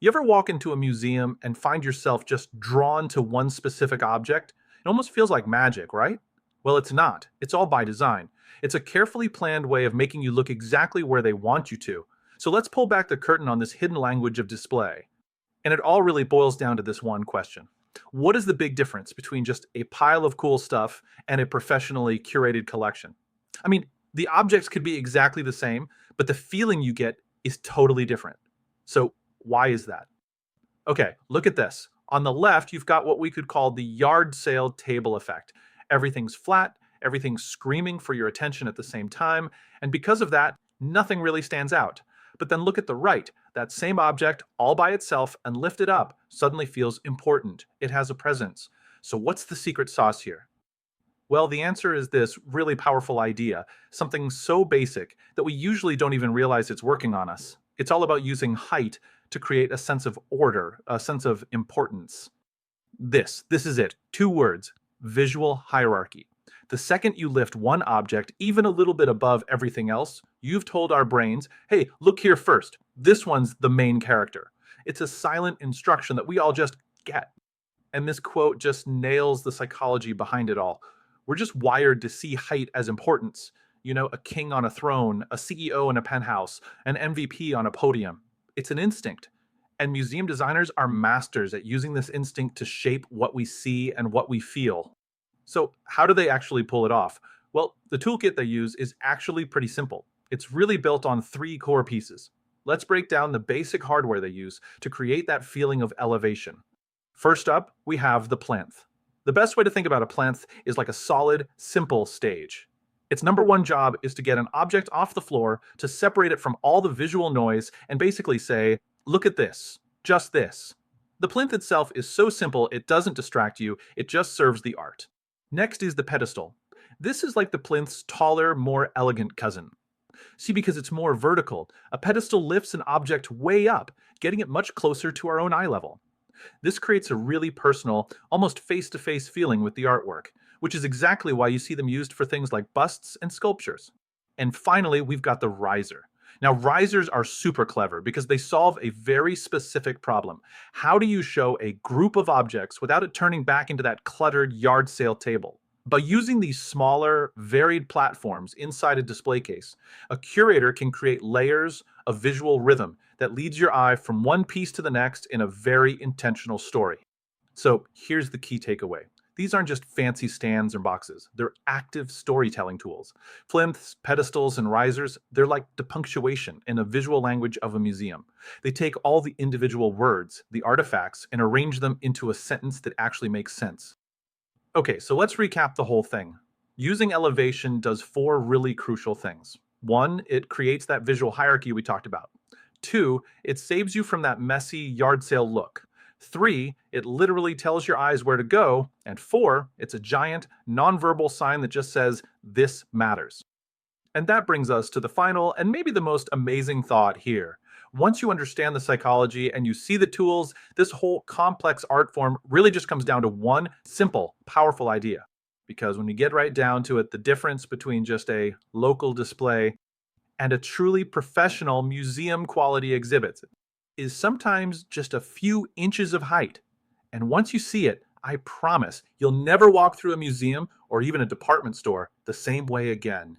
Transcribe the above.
You ever walk into a museum and find yourself just drawn to one specific object? It almost feels like magic, right? Well, it's not. It's all by design. It's a carefully planned way of making you look exactly where they want you to. So let's pull back the curtain on this hidden language of display. And it all really boils down to this one question. What is the big difference between just a pile of cool stuff and a professionally curated collection? I mean, the objects could be exactly the same, but the feeling you get is totally different. So, why is that? Okay, look at this. On the left, you've got what we could call the yard sale table effect. Everything's flat, everything's screaming for your attention at the same time, and because of that, nothing really stands out. But then look at the right. That same object, all by itself and lifted up, suddenly feels important. It has a presence. So what's the secret sauce here? Well, the answer is this really powerful idea, something so basic that we usually don't even realize it's working on us. It's all about using height to create a sense of order, a sense of importance. This is it. Two words: visual hierarchy. The second you lift one object even a little bit above everything else, you've told our brains, hey, look here first. This one's the main character. It's a silent instruction that we all just get. And this quote just nails the psychology behind it all. We're just wired to see height as importance. You know, a king on a throne, a CEO in a penthouse, an MVP on a podium. It's an instinct. And museum designers are masters at using this instinct to shape what we see and what we feel. So, how do they actually pull it off? Well, the toolkit they use is actually pretty simple. It's really built on three core pieces. Let's break down the basic hardware they use to create that feeling of elevation. First up, we have the plinth. The best way to think about a plinth is like a solid, simple stage. Its number one job is to get an object off the floor, to separate it from all the visual noise, and basically say, look at this, just this. The plinth itself is so simple it doesn't distract you, it just serves the art. Next is the pedestal. This is like the plinth's taller, more elegant cousin. See, because it's more vertical, a pedestal lifts an object way up, getting it much closer to our own eye level. This creates a really personal, almost face-to-face feeling with the artwork, which is exactly why you see them used for things like busts and sculptures. And finally, we've got the riser. Now, risers are super clever because they solve a very specific problem. How do you show a group of objects without it turning back into that cluttered yard sale table? By using these smaller, varied platforms inside a display case, a curator can create layers of visual rhythm that leads your eye from one piece to the next in a very intentional story. So here's the key takeaway. These aren't just fancy stands or boxes. They're active storytelling tools. Plinths, pedestals, and risers, they're like the punctuation in a visual language of a museum. They take all the individual words, the artifacts, and arrange them into a sentence that actually makes sense. Okay, so let's recap the whole thing. Using elevation does four really crucial things. One, it creates that visual hierarchy we talked about. Two, it saves you from that messy yard sale look. Three, it literally tells your eyes where to go. And four, it's a giant, nonverbal sign that just says, this matters. And that brings us to the final and maybe the most amazing thought here. Once you understand the psychology and you see the tools, this whole complex art form really just comes down to one simple, powerful idea. Because when you get right down to it, the difference between just a local display and a truly professional museum quality exhibit is sometimes just a few inches of height. And once you see it, I promise you'll never walk through a museum or even a department store the same way again.